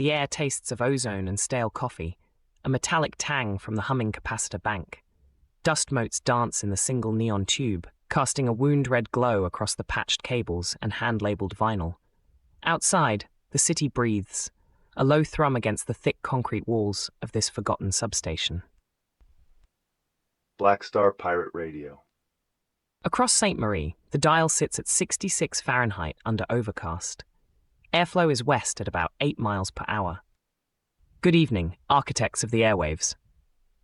The air tastes of ozone and stale coffee, a metallic tang from the humming capacitor bank. Dust motes dance in the single neon tube, casting a wound-red glow across the patched cables and hand-labeled vinyl. Outside, the city breathes, a low thrum against the thick concrete walls of this forgotten substation. Black Star Pirate Radio. Across St. Marie, the dial sits at 66 Fahrenheit under overcast. Airflow is west at about 8 miles per hour. Good evening, architects of the airwaves.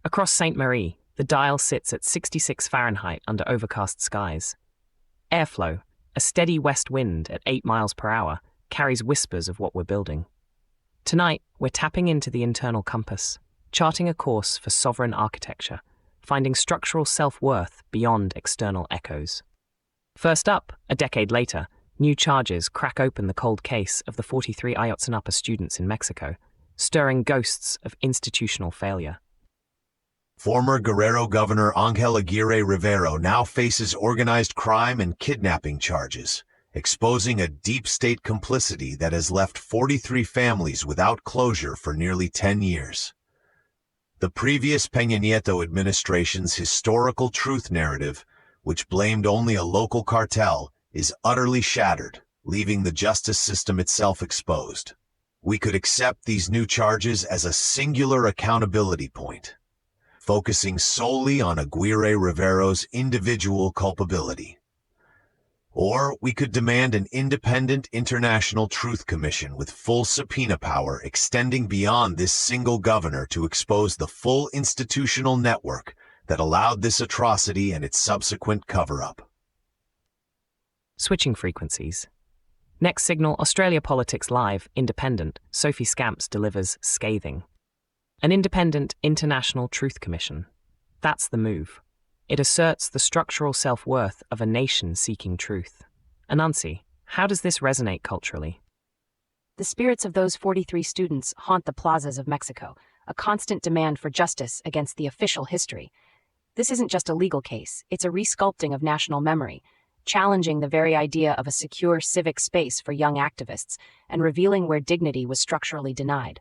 Across St. Marie, the dial sits at 66 Fahrenheit under overcast skies. Airflow, a steady west wind at 8 miles per hour, carries whispers of what we're building. Tonight, we're tapping into the internal compass, charting a course for sovereign architecture, finding structural self-worth beyond external echoes. First up, a decade later, new charges crack open the cold case of the 43 Ayotzinapa students in Mexico, stirring ghosts of institutional failure. Former Guerrero Governor Ángel Aguirre Rivero now faces organized crime and kidnapping charges, exposing a deep state complicity that has left 43 families without closure for nearly 10 years. The previous Peña Nieto administration's historical truth narrative, which blamed only a local cartel, is utterly shattered, leaving the justice system itself exposed. We could accept these new charges as a singular accountability point, focusing solely on Aguirre Rivero's individual culpability. Or we could demand an independent international truth commission with full subpoena power extending beyond this single governor to expose the full institutional network that allowed this atrocity and its subsequent cover-up. Switching frequencies. Next signal, Australia Politics Live, independent, Sophie Scamps delivers scathing. An independent international truth commission. That's the move. It asserts the structural self-worth of a nation seeking truth. Anansi, how does this resonate culturally? The spirits of those 43 students haunt the plazas of Mexico, a constant demand for justice against the official history. This isn't just a legal case, it's a resculpting of national memory, challenging the very idea of a secure civic space for young activists and revealing where dignity was structurally denied.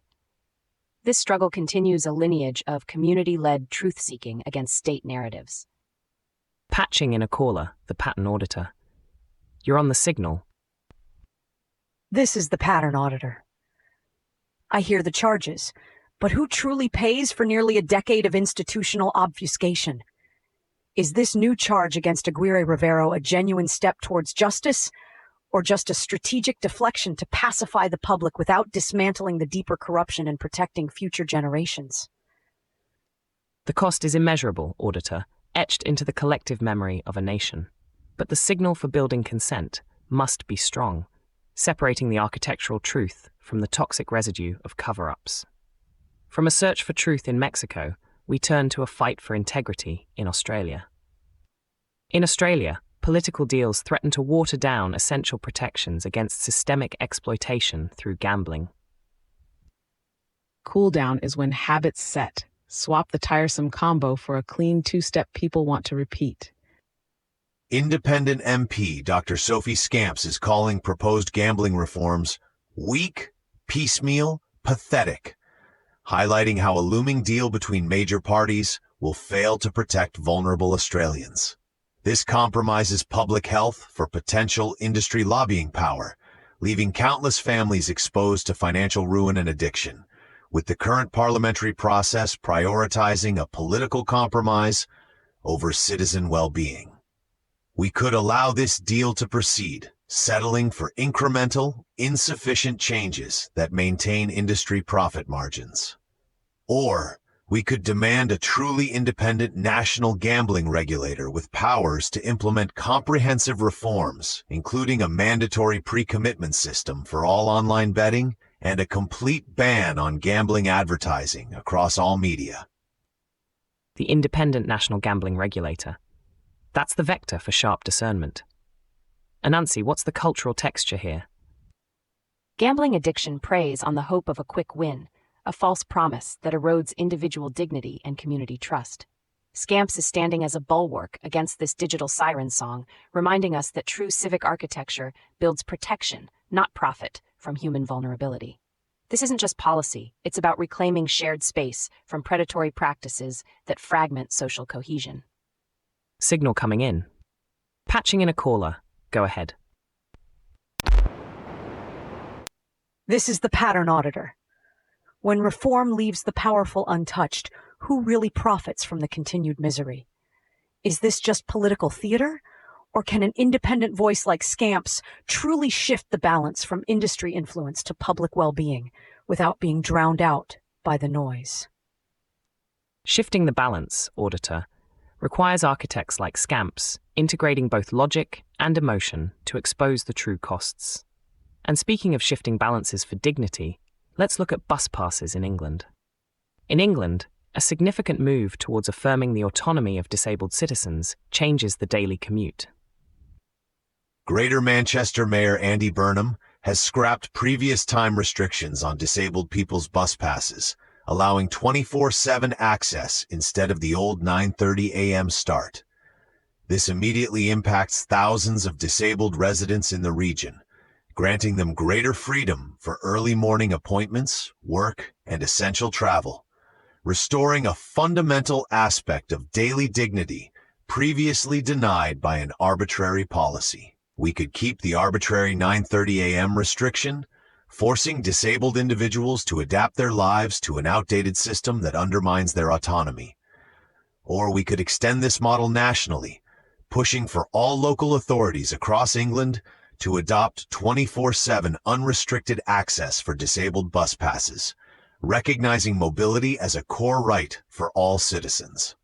This struggle continues a lineage of community-led truth-seeking against state narratives. Patching in a caller, the pattern auditor. You're on the signal. This is the pattern auditor. I hear the charges, but who truly pays for nearly a decade of institutional obfuscation? Is this new charge against Aguirre Rivero a genuine step towards justice, or just a strategic deflection to pacify the public without dismantling the deeper corruption and protecting future generations? The cost is immeasurable, auditor, etched into the collective memory of a nation. But the signal for building consent must be strong, separating the architectural truth from the toxic residue of cover-ups. From a search for truth in Mexico, we turn to a fight for integrity in Australia. In Australia, political deals threaten to water down essential protections against systemic exploitation through gambling. Cool down is when habits set. Swap the tiresome combo for a clean two-step people want to repeat. Independent MP Dr. Sophie Scamps is calling proposed gambling reforms weak, piecemeal, pathetic, highlighting how a looming deal between major parties will fail to protect vulnerable Australians. This compromises public health for potential industry lobbying power, leaving countless families exposed to financial ruin and addiction, with the current parliamentary process prioritizing a political compromise over citizen well-being. We could allow this deal to proceed, settling for incremental, insufficient changes that maintain industry profit margins. Or we could demand a truly independent national gambling regulator with powers to implement comprehensive reforms, including a mandatory pre-commitment system for all online betting and a complete ban on gambling advertising across all media. The independent national gambling regulator. That's the vector for sharp discernment. Anansi, what's the cultural texture here? Gambling addiction preys on the hope of a quick win, a false promise that erodes individual dignity and community trust. Scamps is standing as a bulwark against this digital siren song, reminding us that true civic architecture builds protection, not profit, from human vulnerability. This isn't just policy, it's about reclaiming shared space from predatory practices that fragment social cohesion. Signal coming in. Patching in a caller. Go ahead. This is the pattern auditor. When reform leaves the powerful untouched, who really profits from the continued misery? Is this just political theater? Or can an independent voice like Scamps truly shift the balance from industry influence to public well-being without being drowned out by the noise? Shifting the balance, auditor, requires architects like Scamps integrating both logic and emotion to expose the true costs. And speaking of shifting balances for dignity, let's look at bus passes in England. In England, a significant move towards affirming the autonomy of disabled citizens changes the daily commute. Greater Manchester Mayor Andy Burnham has scrapped previous time restrictions on disabled people's bus passes, allowing 24/7 access instead of the old 9:30 a.m. start. This immediately impacts thousands of disabled residents in the region, granting them greater freedom for early morning appointments, work, and essential travel, restoring a fundamental aspect of daily dignity previously denied by an arbitrary policy. We could keep the arbitrary 9:30 a.m. restriction, forcing disabled individuals to adapt their lives to an outdated system that undermines their autonomy. Or we could extend this model nationally, pushing for all local authorities across England to adopt 24/7 unrestricted access for disabled bus passes, recognizing mobility as a core right for all citizens.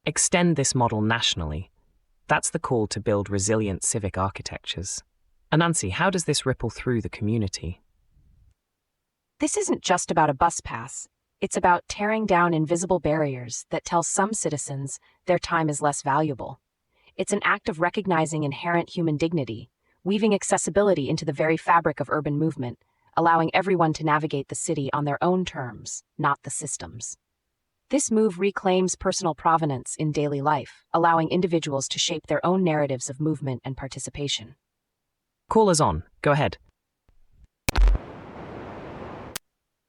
Extend this model nationally. That's the call to build resilient civic architectures. Anansi, how does this ripple through the community? This isn't just about a bus pass. It's about tearing down invisible barriers that tell some citizens their time is less valuable. It's an act of recognizing inherent human dignity, weaving accessibility into the very fabric of urban movement, allowing everyone to navigate the city on their own terms, not the system's. This move reclaims personal provenance in daily life, allowing individuals to shape their own narratives of movement and participation. Callers on. Go ahead.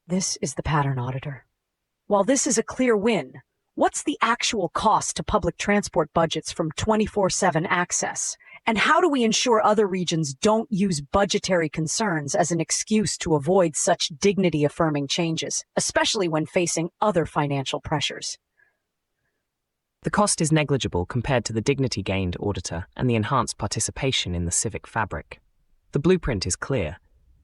This is the pattern auditor. While this is a clear win, what's the actual cost to public transport budgets from 24/7 access? And how do we ensure other regions don't use budgetary concerns as an excuse to avoid such dignity-affirming changes, especially when facing other financial pressures? The cost is negligible compared to the dignity gained, auditor, and the enhanced participation in the civic fabric. The blueprint is clear.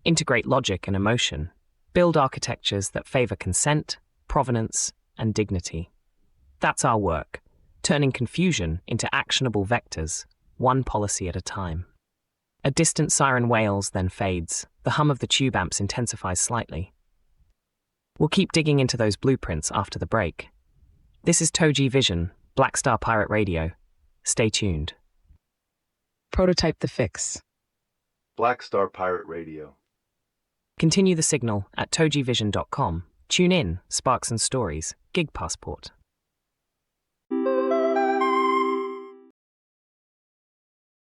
Integrate logic and emotion. Build architectures that favor consent, provenance, and dignity. That's our work, turning confusion into actionable vectors, one policy at a time. A distant siren wails, then fades. The hum of the tube amps intensifies slightly. We'll keep digging into those blueprints after the break. This is TogeeVision, Black Star Pirate Radio. Stay tuned. Prototype the fix. Black Star Pirate Radio. Continue the signal at TogeeVision.com. Tune in, Sparks and Stories, Gig Passport.